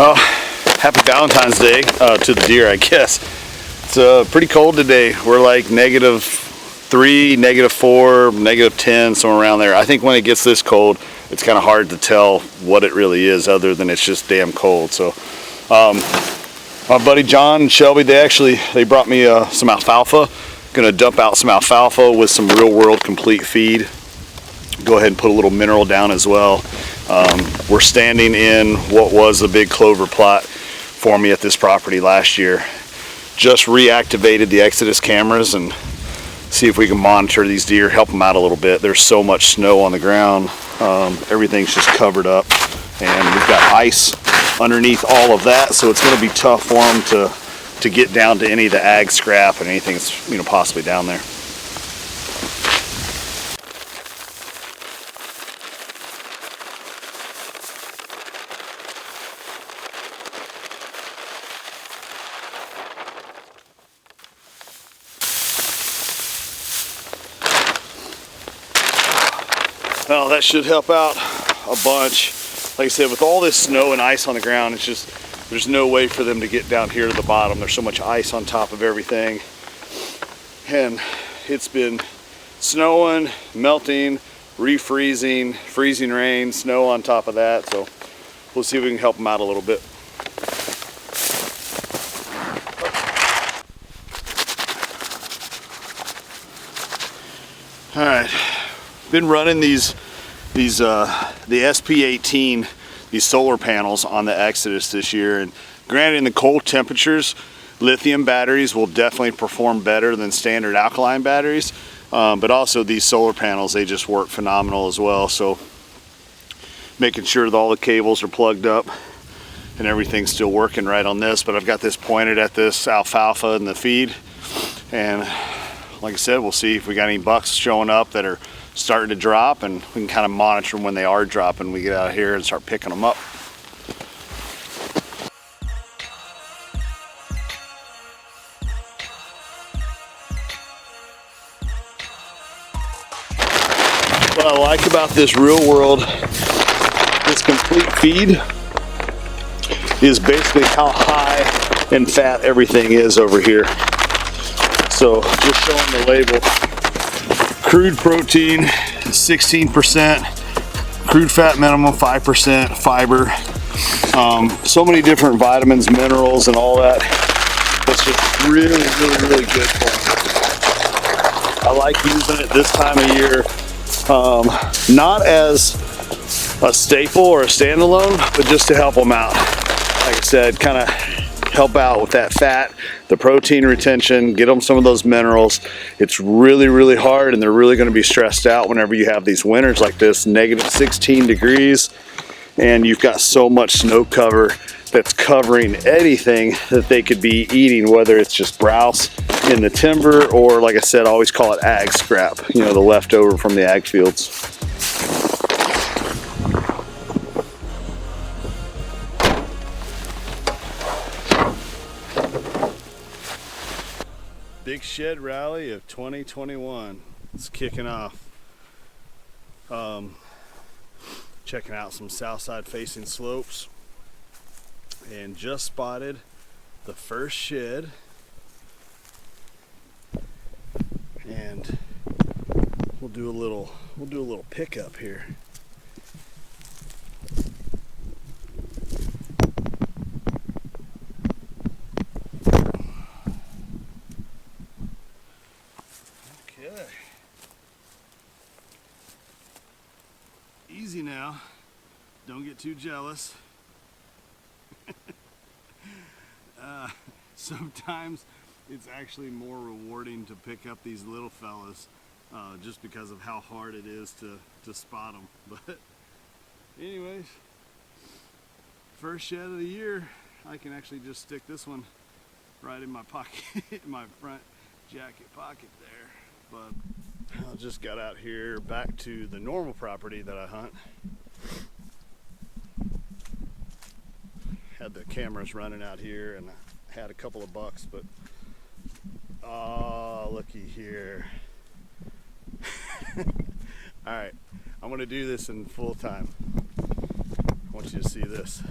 Oh, happy Valentine's Day to the deer, I guess. It's pretty cold today. We're like -3, -4, -10, somewhere around there. I think when it gets this cold, it's kind of hard to tell what it really is, other than it's just damn cold. So, my buddy John and Shelby, they brought me some alfalfa. Gonna dump out some alfalfa with some Real World Complete feed. Go ahead and put a little mineral down as well. We're standing in what was a big clover plot for me at this property last year. Just reactivated the Exodus cameras and see if we can monitor these deer, help them out a little bit. There's so much snow on the ground. Everything's just covered up, and we've got ice underneath all of that, so it's going to be tough for them to get down to any of the ag scrap and anything that's possibly down there. Well, that should help out a bunch. Like I said, with all this snow and ice on the ground, it's just, there's no way for them to get down here to the bottom. There's so much ice on top of everything. And it's been snowing, melting, refreezing, freezing rain, snow on top of that. So we'll see if we can help them out a little bit. All right. Been running the SP18, these solar panels on the Exodus this year, and granted, in the cold temperatures, lithium batteries will definitely perform better than standard alkaline batteries, but also these solar panels, they just work phenomenal as well. So making sure that all the cables are plugged up and everything's still working right on this. But I've got this pointed at this alfalfa and the feed, and like I said, we'll see if we got any bucks showing up that are starting to drop, and we can kind of monitor them when they are dropping. We get out here and start picking them up. What I like about this Real World, this complete feed, is basically how high and fat everything is over here. So just showing the label. Crude protein 16%, crude fat minimum 5%, fiber, so many different vitamins, minerals, and all that. It's just really good for them. I like using it this time of year, not as a staple or a standalone, but just to help them out. Like I said, kind of help out with that fat, the protein retention, get them some of those minerals. It's really hard, and they're really going to be stressed out whenever you have these winters like this, -16 degrees, and you've got so much snow cover that's covering anything that they could be eating, whether it's just browse in the timber or, like I said, I always call it ag scrap, the leftover from the ag fields. Big Shed Rally of 2021. It's kicking off. Checking out some south side facing slopes, and just spotted the first shed, and we'll do a little pickup here. Easy now, don't get too jealous. Sometimes it's actually more rewarding to pick up these little fellas, just because of how hard it is to spot them. But anyways, first shed of the year. I can actually just stick this one right in my pocket, in my front jacket pocket there. But I just got out here back to the normal property that I hunt. Had the cameras running out here, and I had a couple of bucks, but oh, looky here. All right, I'm gonna do this in full time. I want you to see this.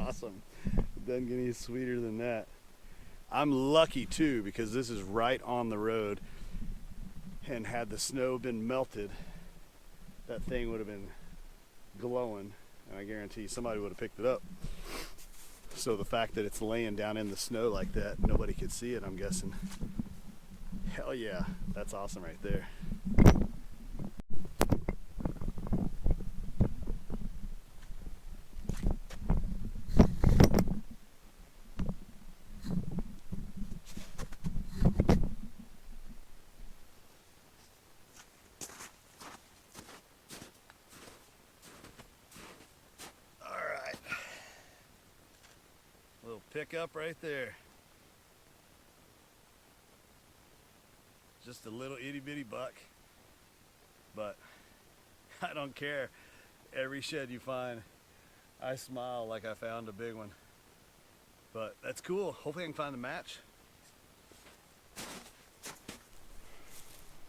awesome. It doesn't get any sweeter than that. I'm lucky too, because this is right on the road, and had the snow been melted, that thing would have been glowing, and I guarantee somebody would have picked it up. So the fact that it's laying down in the snow like that, nobody could see it, I'm guessing. Hell yeah, that's awesome right there. Pickup right there. Just a little itty bitty buck, but I don't care. Every shed you find, I smile like I found a big one. But that's cool. Hopefully I can find a match.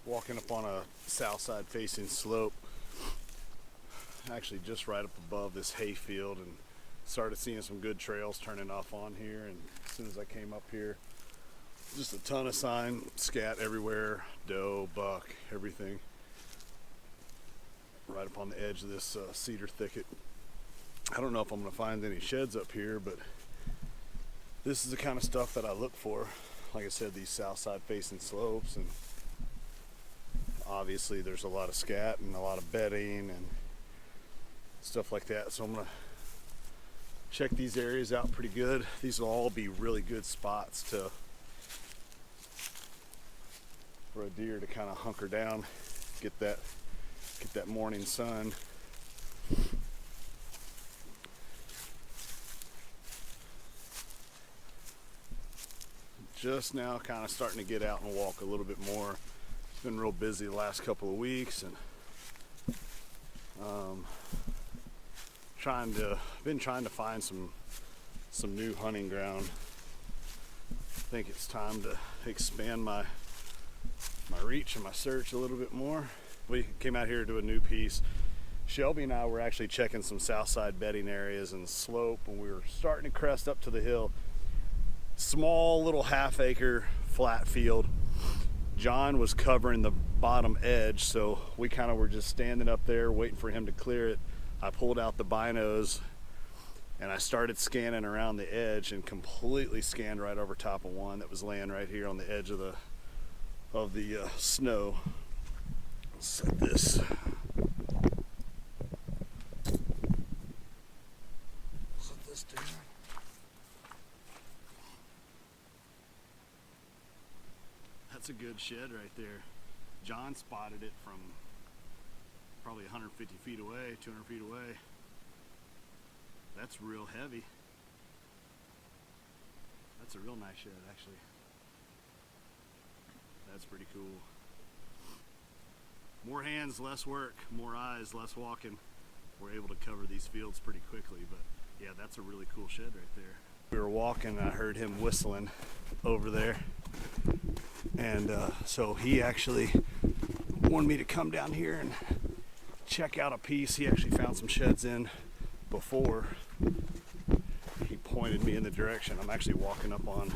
Walking up on a south side facing slope, actually just right up above this hay field, and started seeing some good trails turning off on here. And as soon as I came up here, just a ton of sign, scat everywhere, doe, buck, everything. Right up on the edge of this cedar thicket. I don't know if I'm going to find any sheds up here, but this is the kind of stuff that I look for. Like I said, these south side facing slopes, and obviously there's a lot of scat and a lot of bedding and stuff like that. So I'm going to check these areas out pretty good. These will all be really good spots for a deer to kind of hunker down, get that morning sun. Just now kind of starting to get out and walk a little bit more. It's been real busy the last couple of weeks, and been trying to find some new hunting ground. I think it's time to expand my reach and my search a little bit more. We came out here to do a new piece. Shelby and I were actually checking some south side bedding areas and slope, and we were starting to crest up to the hill. Small little half-acre flat field. John was covering the bottom edge, so we kind of were just standing up there waiting for him to clear it. I pulled out the binos and I started scanning around the edge, and completely scanned right over top of one that was laying right here on the edge of the snow. Set this. Set this down. That's a good shed right there. John spotted it from probably 150 feet away, 200 feet away. That's real heavy. That's a real nice shed, actually. That's pretty cool. More hands, less work. More eyes, less walking. We're able to cover these fields pretty quickly, but yeah, that's a really cool shed right there. We were walking and I heard him whistling over there. And so he actually wanted me to come down here and check out a piece. He actually found some sheds in before. He pointed me in the direction. I'm actually walking up on,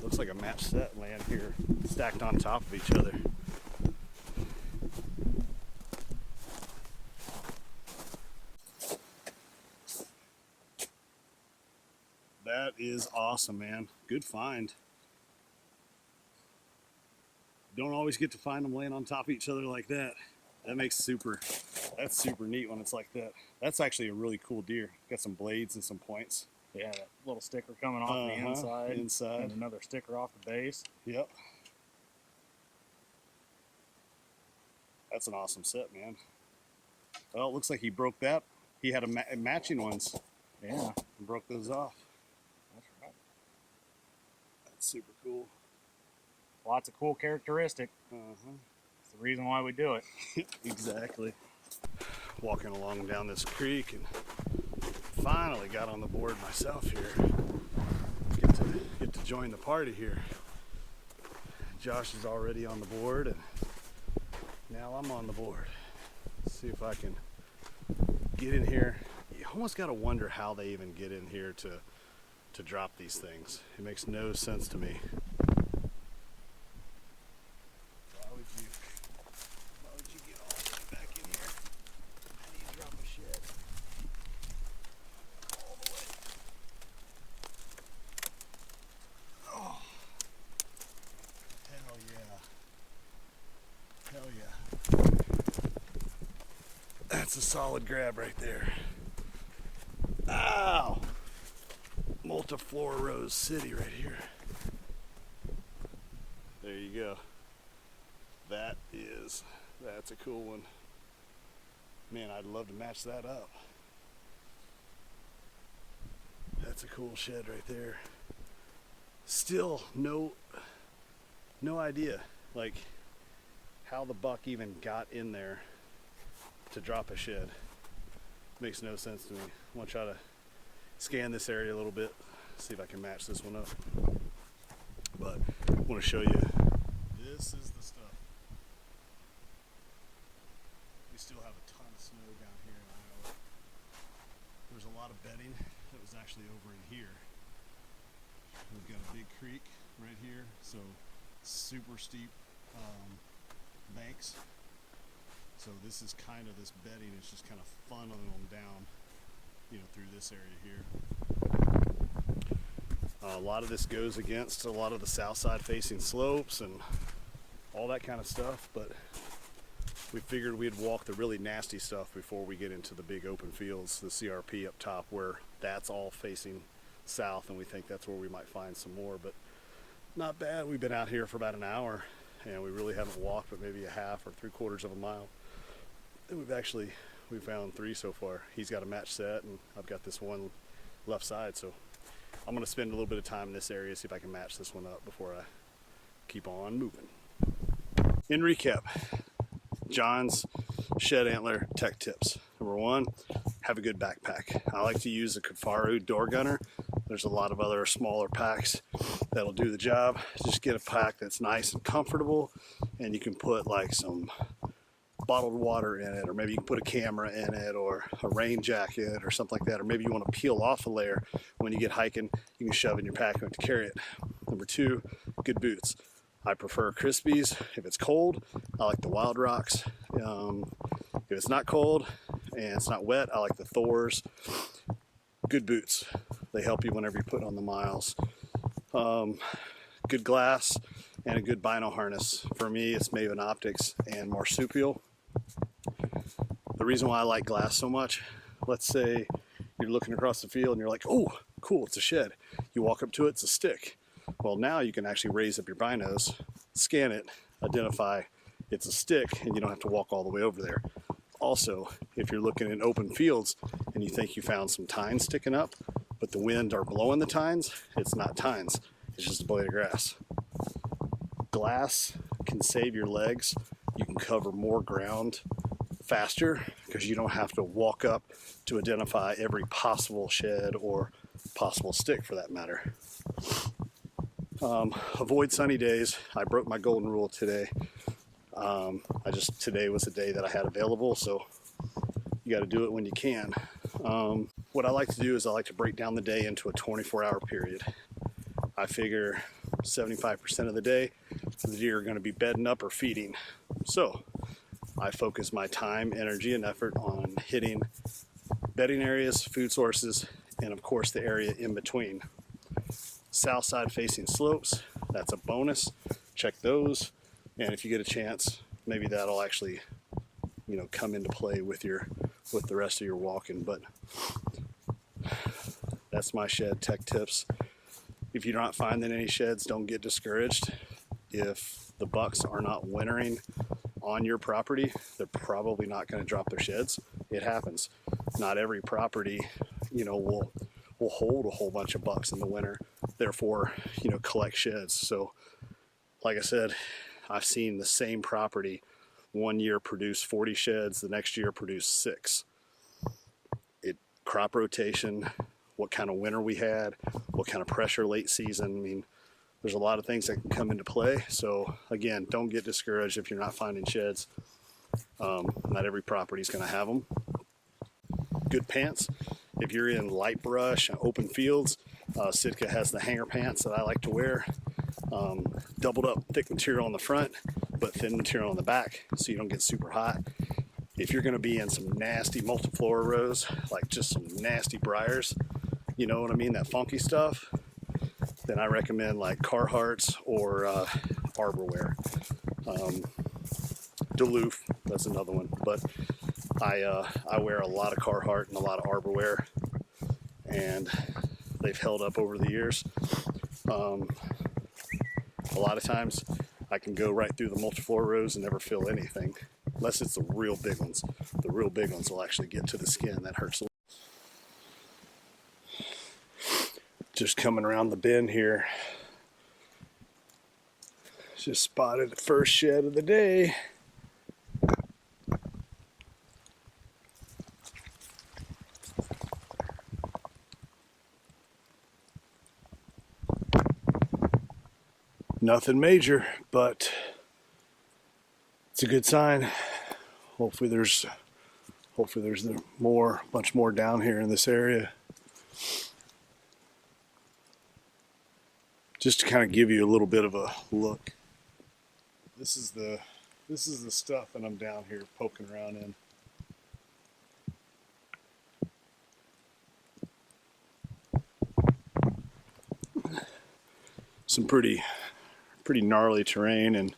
looks like a match set laying here, stacked on top of each other. That is awesome, man. Good find. Don't always get to find them laying on top of each other like that. That's super neat when it's like that. That's actually a really cool deer. Got some blades and some points. Yeah, that little sticker coming off the inside. And another sticker off the base. Yep. That's an awesome set, man. Well, it looks like he broke that. He had matching ones. Yeah. And broke those off. That's right. That's super cool. Lots of cool characteristic. It's the reason why we do it. Exactly. Walking along down this creek and finally got on the board myself here. Get to join the party here. Josh is already on the board, and now I'm on the board. Let's see if I can get in here. almost got to wonder how they even get in here to drop these things. It makes no sense to me. Why would you get all the way back in here? How do you drop a shed? All the way. Oh, hell yeah. Hell yeah. That's a solid grab right there. Ow! Multiflora Rose City right here. There you go. That's a cool one. Man, I'd love to match that up. That's a cool shed right there. Still no idea like how the buck even got in there to drop a shed. Makes no sense to me. I'm gonna try to scan this area a little bit, see if I can match this one up. But I want to show you, this is the stuff. We still have a ton of snow down here in Iowa. There's a lot of bedding that was actually over in here. We've got a big creek right here, so super steep banks. So this is kind of, this bedding is just kind of funneling them down, you know, through this area here. A lot of this goes against a lot of the south side facing slopes and all that kind of stuff, but we figured we'd walk the really nasty stuff before we get into the big open fields, the CRP up top, where that's all facing south, and we think that's where we might find some more. But not bad. We've been out here for about an hour and we really haven't walked but maybe a half or 3/4 of a mile, and we found 3 so far. He's got a match set and I've got this one left side, so I'm going to spend a little bit of time in this area, see if I can match this one up before I keep on moving. In recap, John's shed antler tech tips. Number 1, have a good backpack. I like to use the Kifaru door gunner. There's a lot of other smaller packs that'll do the job. Just get a pack that's nice and comfortable, and you can put like some bottled water in it, or maybe you can put a camera in it, or a rain jacket or something like that, or maybe you want to peel off a layer when you get hiking, you can shove in your pack to carry it. Number 2, good boots. I prefer Crispis if it's cold. I like the Wild Rocks. If it's not cold and it's not wet, I like the Thors. Good boots. They help you whenever you put on the miles. Good glass and a good bino harness. For me, it's Maven Optics and Marsupial. The reason why I like glass so much, let's say you're looking across the field and you're like, oh, cool, it's a shed. You walk up to it, it's a stick. Well, now you can actually raise up your binos, scan it, identify it's a stick, and you don't have to walk all the way over there. Also, if you're looking in open fields and you think you found some tines sticking up, but the wind are blowing the tines, it's not tines, it's just a blade of grass. Glass can save your legs. You can cover more ground faster because you don't have to walk up to identify every possible shed or possible stick for that matter. Avoid sunny days. I broke my golden rule today. Today was the day that I had available, so you got to do it when you can. What I like to do is I like to break down the day into a 24-hour period. I figure 75% of the day the deer are going to be bedding up or feeding. So I focus my time, energy, and effort on hitting bedding areas, food sources, and of course the area in between. South side facing slopes, that's a bonus. Check those, and if you get a chance, maybe that'll actually, you know, come into play with the rest of your walking. But that's my shed tech tips. If you're not finding any sheds, don't get discouraged. If the bucks are not wintering on your property, they're probably not going to drop their sheds. It happens. Not every property, you know, will hold a whole bunch of bucks in the winter, therefore, you know, collect sheds. So like I said, I've seen the same property one year produce 40 sheds, the next year produce 6. Crop rotation, what kind of winter we had, what kind of pressure late season. I mean, there's a lot of things that can come into play. So again, don't get discouraged if you're not finding sheds. Not every property is going to have them. Good pants. If you're in light brush, open fields, Sitka has the hanger pants that I like to wear. Doubled up thick material on the front, but thin material on the back, so you don't get super hot. If you're gonna be in some nasty multiflora rows, like just some nasty briars, you know what I mean, that funky stuff, then I recommend like Carhartts or Arbor Wear. Duluth, that's another one, but I wear a lot of Carhartt and a lot of Arbor Wear, and they've held up over the years. A lot of times I can go right through the multiflora rows and never feel anything, unless it's the real big ones. The real big ones will actually get to the skin. That hurts a little. Just coming around the bend here, just spotted the first shed of the day. Nothing major, but it's a good sign. Hopefully there's bunch more down here in this area. Just to kind of give you a little bit of a look. This is the stuff that I'm down here poking around in. Some pretty gnarly terrain and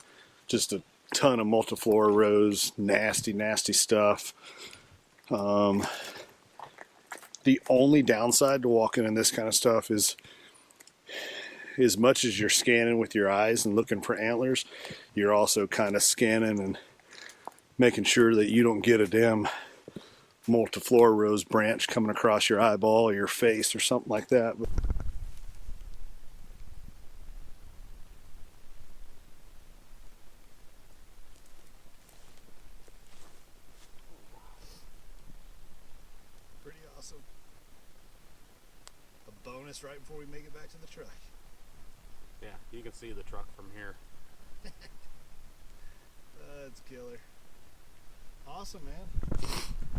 just a ton of multiflora rows, nasty stuff. The only downside to walking in this kind of stuff is, as much as you're scanning with your eyes and looking for antlers, you're also kind of scanning and making sure that you don't get a damn multiflora rose branch coming across your eyeball or your face or something like that. Pretty awesome. A bonus right before we make it back to the truck. Yeah, you can see the truck from here. That's killer. Awesome, man.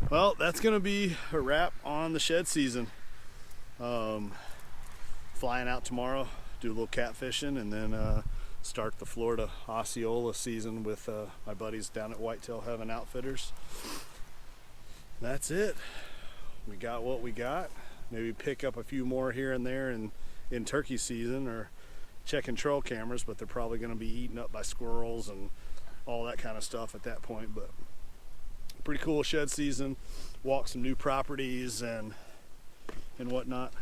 Well, that's gonna be a wrap on the shed season. Flying out tomorrow, do a little catfishing, and then start the Florida Osceola season with my buddies down at Whitetail Heaven Outfitters. That's it. We got what we got. Maybe pick up a few more here and there in turkey season, or checking trail cameras, but they're probably going to be eaten up by squirrels and all that kind of stuff at that point. But pretty cool shed season. Walk some new properties and whatnot.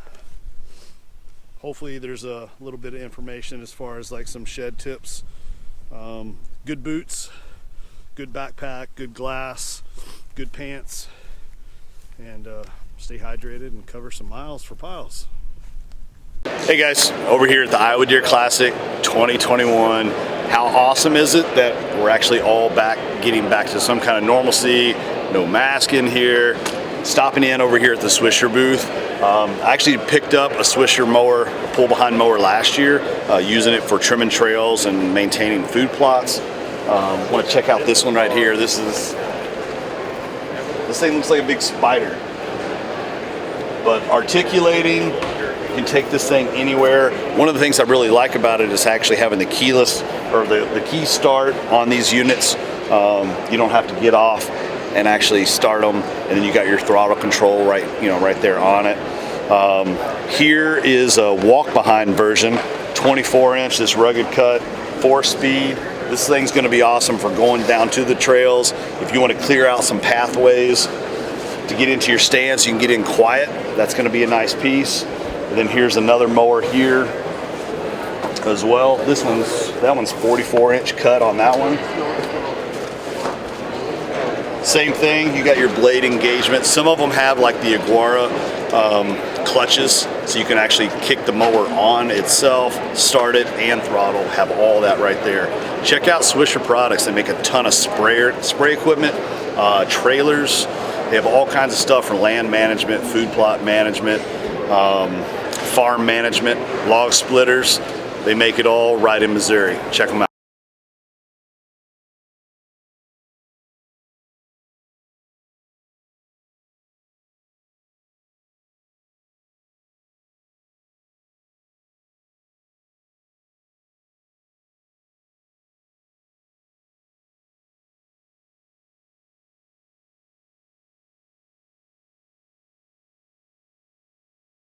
Hopefully there's a little bit of information as far as like some shed tips. Good boots, good backpack, good glass, good pants, and stay hydrated and cover some miles for piles. Hey guys, over here at the Iowa Deer Classic 2021. How awesome is it that we're actually all getting back to some kind of normalcy, no mask in here, stopping in over here at the Swisher booth. I actually picked up a Swisher mower, a pull behind mower last year, using it for trimming trails and maintaining food plots. Want to check out this one right here. This thing looks like a big spider, but articulating. You can take this thing anywhere. One of the things I really like about it is actually having the keyless, or the key start on these units. You don't have to get off and actually start them, and then you got your throttle control right there on it. Here is a walk behind version, 24-inch, this rugged cut, 4-speed. This thing's going to be awesome for going down to the trails. If you want to clear out some pathways to get into your stand so you can get in quiet, that's going to be a nice piece. And then here's another mower here as well. That one's 44-inch cut on that one. Same thing, you got your blade engagement. Some of them have like the Aguara clutches, so you can actually kick the mower on itself, start it, and throttle. Have all that right there. Check out Swisher products. They make a ton of spray equipment, trailers. They have all kinds of stuff for land management, food plot management, farm management, log splitters. They make it all right in Missouri. Check them out.